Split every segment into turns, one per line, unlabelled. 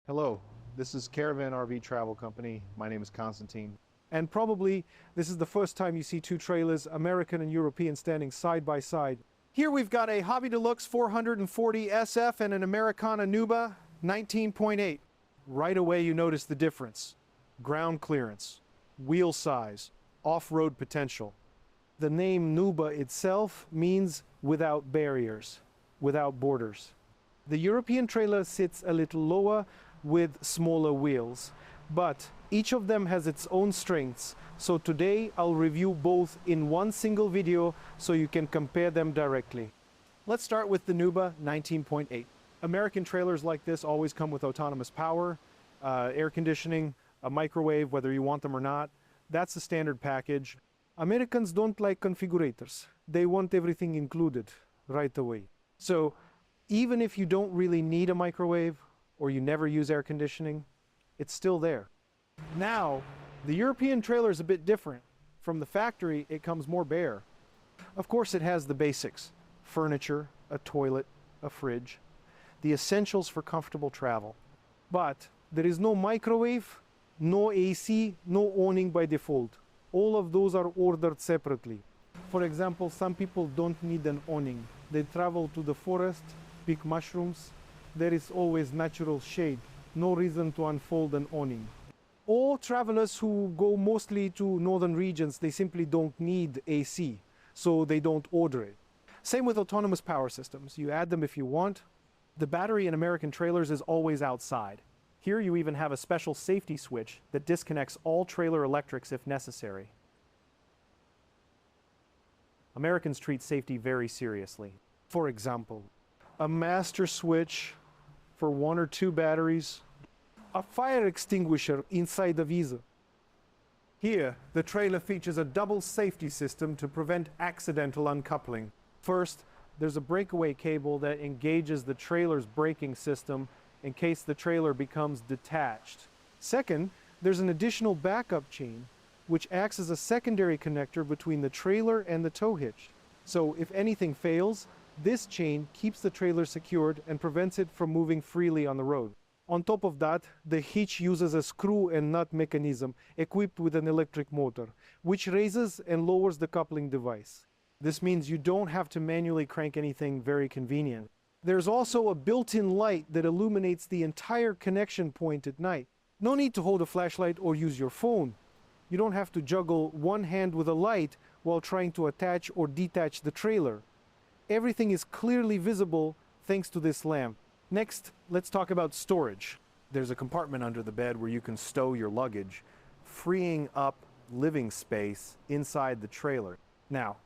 Hello, this is Caravan RV Travel Company. My name is Constantine. And probably this is the first time you see two trailers, American and European, standing side by side. Here we've got a Hobby Deluxe 440 SF and an Americana NoBo 19.8. Right away you notice the difference. Ground clearance, wheel size, off-road potential. The name NoBo itself means without barriers, without borders. The European trailer sits a little lower with smaller wheels, but each of them has its own strengths. So today I'll review both in one single video so you can compare them directly. Let's start with the NoBo 19.8. American trailers like this always come with autonomous power, air conditioning, a microwave, whether you want them or not. That's the standard package. Americans don't like configurators. They want everything included right away. So even if you don't really need a microwave or you never use air conditioning, it's still there. Now, the European trailer is a bit different. From the factory, it comes more bare. Of course, it has the basics: furniture, a toilet, a fridge, the essentials for comfortable travel. But there is no microwave, no AC, no awning by default. All of those are ordered separately. For example, some people don't need an awning. They travel to the forest, pick mushrooms. There is always natural shade. No reason to unfold an awning. All travelers who go mostly to northern regions, they simply don't need AC, so they don't order it. Same with autonomous power systems. You add them if you want. The battery in American trailers is always outside. Here you even have a special safety switch that disconnects all trailer electrics if necessary. Americans treat safety very seriously. For example, a master switch for 1 or 2 batteries, a fire extinguisher inside the visor. Here, the trailer features a double safety system to prevent accidental uncoupling. First, there's a breakaway cable that engages the trailer's braking system in case the trailer becomes detached. Second, there's an additional backup chain which acts as a secondary connector between the trailer and the tow hitch. So if anything fails, this chain keeps the trailer secured and prevents it from moving freely on the road. On top of that, the hitch uses a screw and nut mechanism equipped with an electric motor, which raises and lowers the coupling device. This means you don't have to manually crank anything. Very convenient. There's also a built-in light that illuminates the entire connection point at night. No need to hold a flashlight or use your phone. You don't have to juggle one hand with a light while trying to attach or detach the trailer. Everything is clearly visible thanks to this lamp. Next, let's talk about storage. There's a compartment under the bed where you can stow your luggage, freeing up living space inside the trailer. Now,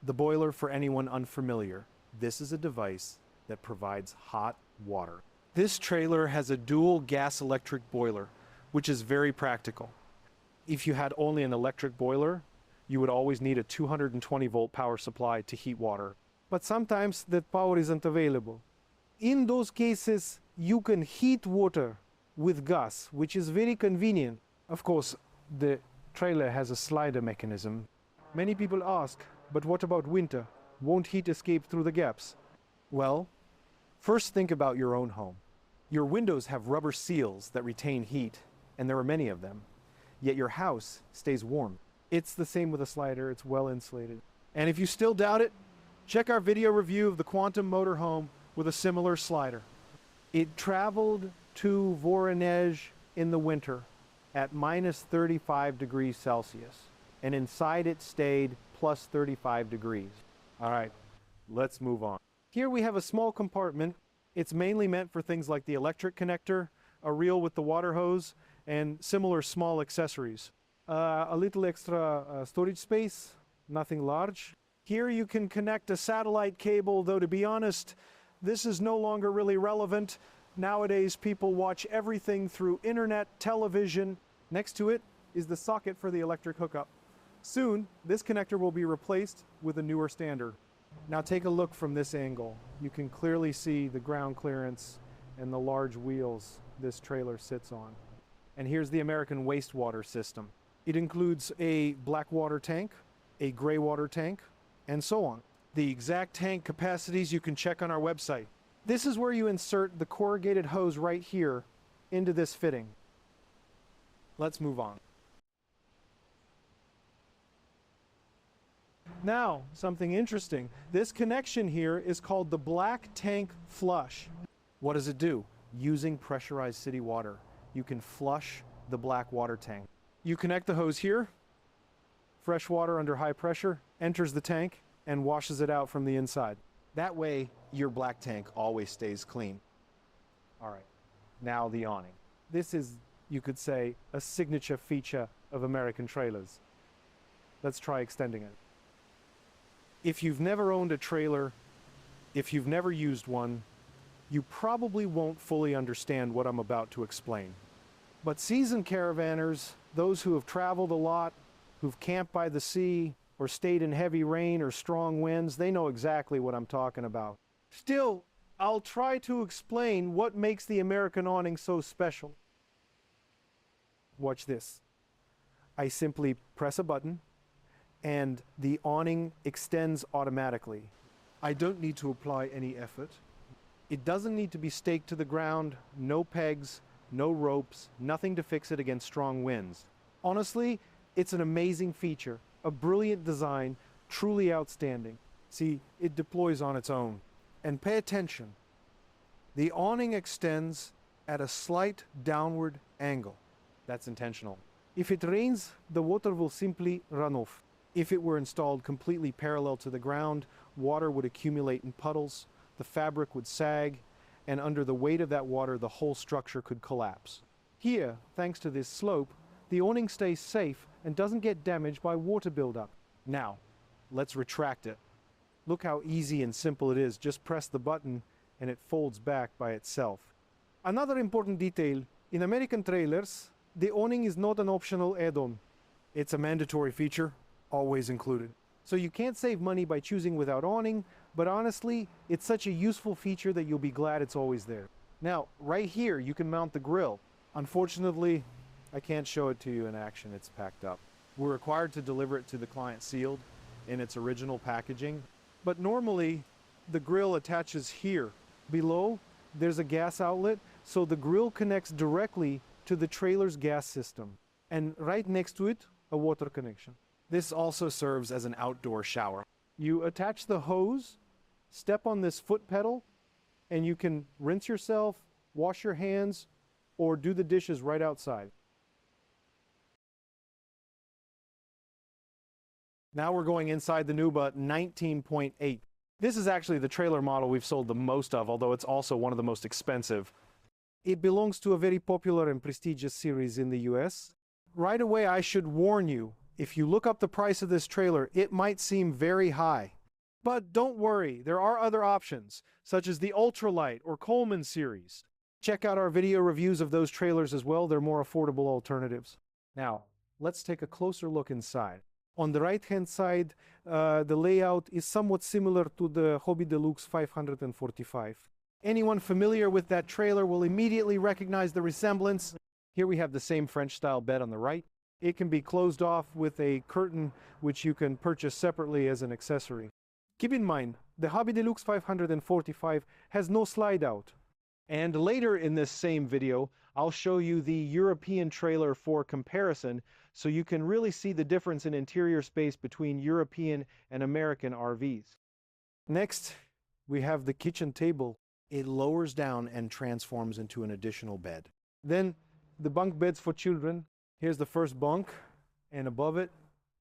the boiler for anyone unfamiliar. This is a device that provides hot water. This trailer has a dual gas-electric boiler, which is very practical. If you had only an electric boiler, you would always need a 220-volt power supply to heat water. But sometimes that power isn't available. In those cases, you can heat water with gas, which is very convenient. Of course, the trailer has a slider mechanism. Many people ask, but what about winter? Won't heat escape through the gaps? Well, first think about your own home. Your windows have rubber seals that retain heat, and there are many of them. Yet your house stays warm. It's the same with a slider. It's well insulated. And if you still doubt it, check our video review of the Quantum motorhome with a similar slider. It traveled to Voronezh in the winter at minus 35 degrees Celsius, and inside it stayed plus 35 degrees. All right, let's move on. Here we have a small compartment. It's mainly meant for things like the electric connector, a reel with the water hose, and similar small accessories. A little extra storage space, nothing large. Here you can connect a satellite cable, though to be honest, this is no longer really relevant. Nowadays people watch everything through internet, television. Next to it is the socket for the electric hookup. Soon, this connector will be replaced with a newer standard. Now take a look from this angle. You can clearly see the ground clearance and the large wheels this trailer sits on. And here's the American wastewater system. It includes a black water tank, a gray water tank, and so on. The exact tank capacities you can check on our website. This is where you insert the corrugated hose right here into this fitting. Let's move on. Now, something interesting. This connection here is called the black tank flush. What does it do? Using pressurized city water, you can flush the black water tank. You connect the hose here. Fresh water under high pressure enters the tank and washes it out from the inside. That way, your black tank always stays clean. All right, now the awning. This is, you could say, a signature feature of American trailers. Let's try extending it. If you've never owned a trailer, if you've never used one, you probably won't fully understand what I'm about to explain. But seasoned caravanners, those who have traveled a lot, who've camped by the sea, or stayed in heavy rain or strong winds, they know exactly what I'm talking about. Still, I'll try to explain what makes the American awning so special. Watch this. I simply press a button, and the awning extends automatically. I don't need to apply any effort. It doesn't need to be staked to the ground, no pegs, no ropes, nothing to fix it against strong winds. Honestly, it's an amazing feature, a brilliant design, truly outstanding. See, it deploys on its own. And pay attention. The awning extends at a slight downward angle. That's intentional. If it rains, the water will simply run off. If it were installed completely parallel to the ground, water would accumulate in puddles, the fabric would sag, and under the weight of that water, the whole structure could collapse. Here, thanks to this slope, the awning stays safe and doesn't get damaged by water buildup. Now, let's retract it. Look how easy and simple it is. Just press the button and it folds back by itself. Another important detail, in American trailers, the awning is not an optional add-on. It's a mandatory feature, always included. So you can't save money by choosing without awning, but honestly, it's such a useful feature that you'll be glad it's always there. Now, right here, you can mount the grill. Unfortunately, I can't show it to you in action, it's packed up. We're required to deliver it to the client sealed in its original packaging, but normally the grill attaches here. Below, there's a gas outlet, so the grill connects directly to the trailer's gas system, and right next to it, a water connection. This also serves as an outdoor shower. You attach the hose, step on this foot pedal, and you can rinse yourself, wash your hands, or do the dishes right outside. Now we're going inside the NoBo 19.8. This is actually the trailer model we've sold the most of, although it's also one of the most expensive. It belongs to a very popular and prestigious series in the US. Right away, I should warn you, if you look up the price of this trailer, it might seem very high. But don't worry, there are other options, such as the Ultralight or Coleman series. Check out our video reviews of those trailers as well, they're more affordable alternatives. Now, let's take a closer look inside. On the right-hand side, the layout is somewhat similar to the Hobby Deluxe 545. Anyone familiar with that trailer will immediately recognize the resemblance. Here we have the same French-style bed on the right. It can be closed off with a curtain, which you can purchase separately as an accessory. Keep in mind, the Hobby Deluxe 545 has no slide-out. And later in this same video, I'll show you the European trailer for comparison, so you can really see the difference in interior space between European and American RVs. Next, we have the kitchen table. It lowers down and transforms into an additional bed. Then, the bunk beds for children. Here's the first bunk, and above it,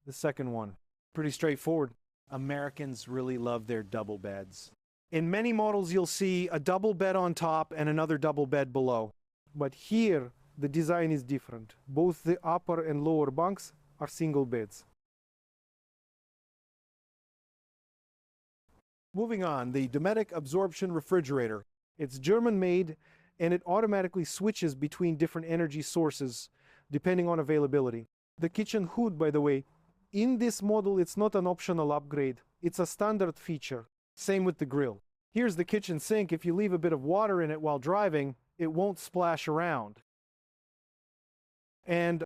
the second one. Pretty straightforward. Americans really love their double beds. In many models, you'll see a double bed on top and another double bed below. But here, the design is different. Both the upper and lower bunks are single beds. Moving on, the Dometic Absorption Refrigerator. It's German-made, and it automatically switches between different energy sources depending on availability. The kitchen hood, by the way, in this model, it's not an optional upgrade. It's a standard feature. Same with the grill. Here's the kitchen sink. If you leave a bit of water in it while driving, it won't splash around. And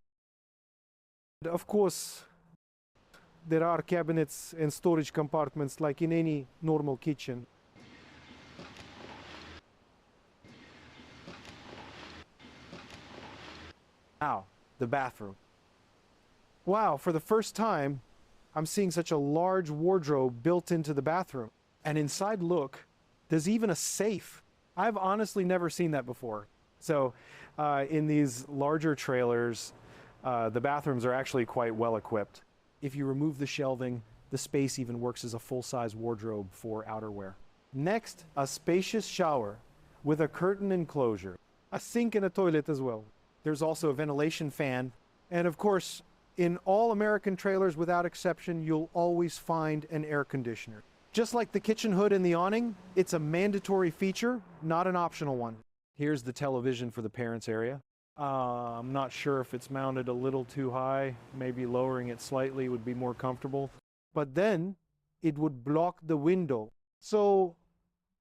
of course, there are cabinets and storage compartments like in any normal kitchen. Now, the bathroom. Wow, for the first time, I'm seeing such a large wardrobe built into the bathroom. And inside, look, there's even a safe. I've honestly never seen that before. So in these larger trailers, the bathrooms are actually quite well equipped. If you remove the shelving, the space even works as a full-size wardrobe for outerwear. Next, a spacious shower with a curtain enclosure, a sink and a toilet as well. There's also a ventilation fan, and of course, in all American trailers without exception, you'll always find an air conditioner. Just like the kitchen hood and the awning, it's a mandatory feature, not an optional one. Here's the television for the parents' area. I'm not sure if it's mounted a little too high. Maybe lowering it slightly would be more comfortable. But then it would block the window. So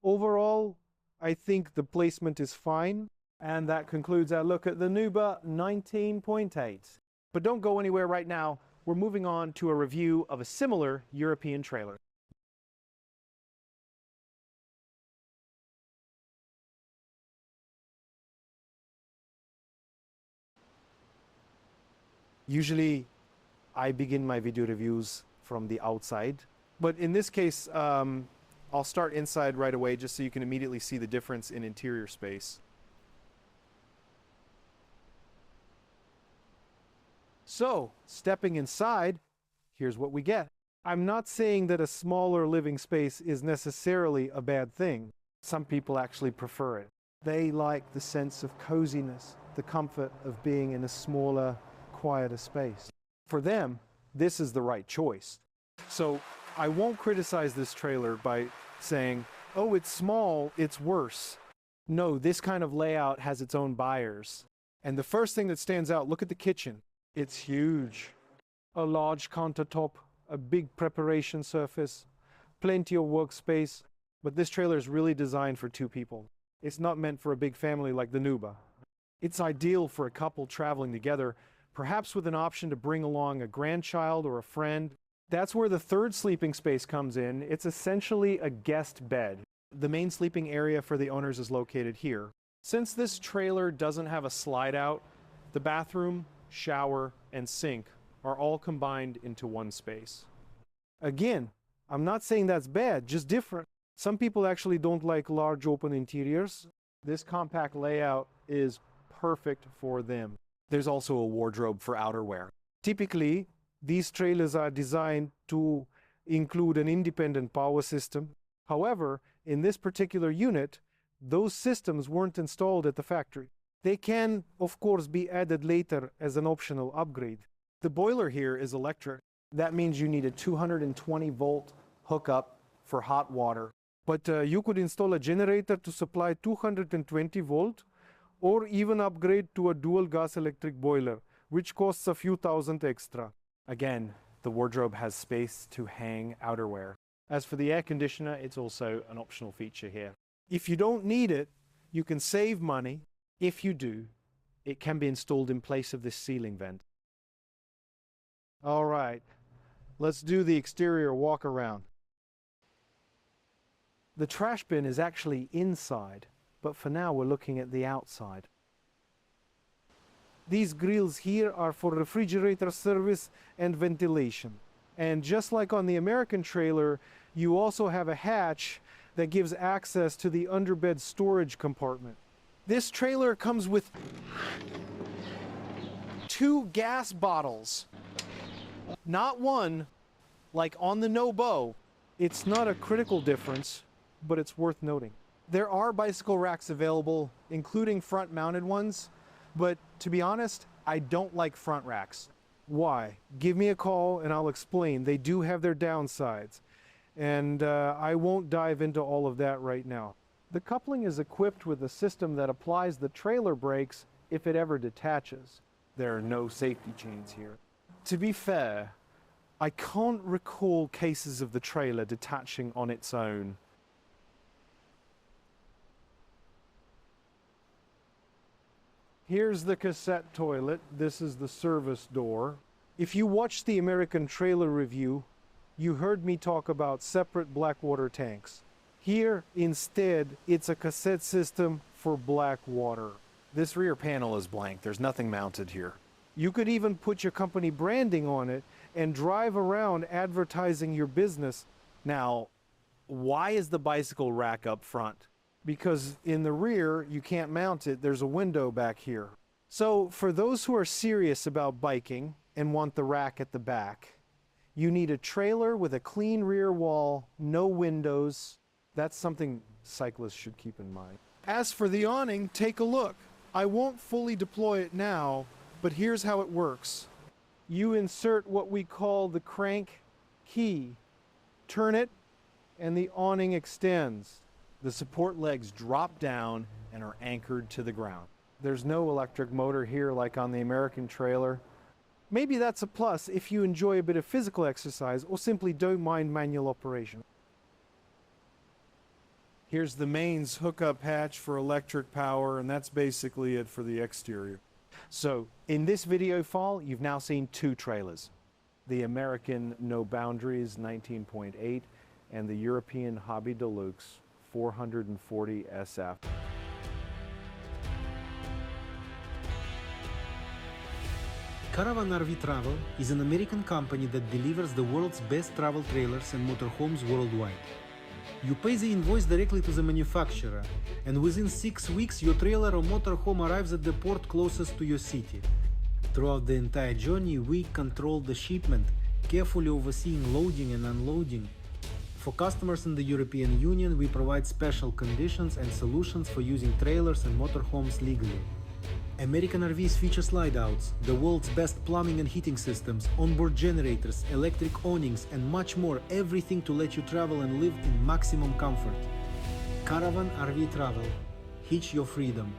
overall, I think the placement is fine. And that concludes our look at the NoBo 19.8. But don't go anywhere right now. We're moving on to a review of a similar European trailer. Usually, I begin my video reviews from the outside. But in this case, I'll start inside right away just so you can immediately see the difference in interior space. So, stepping inside, here's what we get. I'm not saying that a smaller living space is necessarily a bad thing. Some people actually prefer it. They like the sense of coziness, the comfort of being in a smaller, quieter space. For them, this is the right choice. So, I won't criticize this trailer by saying, oh, it's small, it's worse. No, this kind of layout has its own buyers. And the first thing that stands out, look at the kitchen. It's huge. A large countertop, a big preparation surface, plenty of workspace. But this trailer is really designed for two people. It's not meant for a big family like the NoBo. It's ideal for a couple traveling together, perhaps with an option to bring along a grandchild or a friend. That's where the third sleeping space comes in. It's essentially a guest bed. The main sleeping area for the owners is located here. Since this trailer doesn't have a slide out, the bathroom, shower, and sink are all combined into one space. Again, I'm not saying that's bad, just different. Some people actually don't like large open interiors. This compact layout is perfect for them. There's also a wardrobe for outerwear. Typically, these trailers are designed to include an independent power system. However, in this particular unit, those systems weren't installed at the factory. They can, of course, be added later as an optional upgrade. The boiler here is electric. That means you need a 220-volt hookup for hot water. But you could install a generator to supply 220-volt, or even upgrade to a dual gas electric boiler, which costs a few thousand extra. Again, the wardrobe has space to hang outerwear. As for the air conditioner, it's also an optional feature here. If you don't need it, you can save money. If you do, it can be installed in place of this ceiling vent. All right, let's do the exterior walk around. The trash bin is actually inside, but for now we're looking at the outside. These grills here are for refrigerator service and ventilation. And just like on the American trailer, you also have a hatch that gives access to the underbed storage compartment. This trailer comes with 2 gas bottles. Not one, like on the NoBo. It's not a critical difference, but it's worth noting. There are bicycle racks available, including front-mounted ones, but to be honest, I don't like front racks. Why? Give me a call and I'll explain. They do have their downsides, and I won't dive into all of that right now. The coupling is equipped with a system that applies the trailer brakes if it ever detaches. There are no safety chains here. To be fair, I can't recall cases of the trailer detaching on its own. Here's the cassette toilet. This is the service door. If you watched the American trailer review, you heard me talk about separate black water tanks. Here, instead, it's a cassette system for black water. This rear panel is blank. There's nothing mounted here. You could even put your company branding on it and drive around advertising your business. Now, why is the bicycle rack up front? Because in the rear, you can't mount it. There's a window back here. So for those who are serious about biking and want the rack at the back, you need a trailer with a clean rear wall, no windows. That's something cyclists should keep in mind. As for the awning, take a look. I won't fully deploy it now, but here's how it works. You insert what we call the crank key, turn it, and the awning extends. The support legs drop down and are anchored to the ground. There's no electric motor here like on the American trailer. Maybe that's a plus if you enjoy a bit of physical exercise or simply don't mind manual operation. Here's the mains hookup hatch for electric power, and that's basically it for the exterior. So, in this video file, you've now seen two trailers. The American No Boundaries 19.8 and the European Hobby Deluxe 440 SF.
Caravan RV Travel is an American company that delivers the world's best travel trailers and motorhomes worldwide. You pay the invoice directly to the manufacturer, and within 6 weeks your trailer or motorhome arrives at the port closest to your city. Throughout the entire journey, we control the shipment, carefully overseeing loading and unloading. For customers in the European Union, we provide special conditions and solutions for using trailers and motorhomes legally. American RVs feature slide-outs, the world's best plumbing and heating systems, onboard generators, electric awnings, and much more, everything to let you travel and live in maximum comfort. Caravan RV Travel. Hitch your freedom.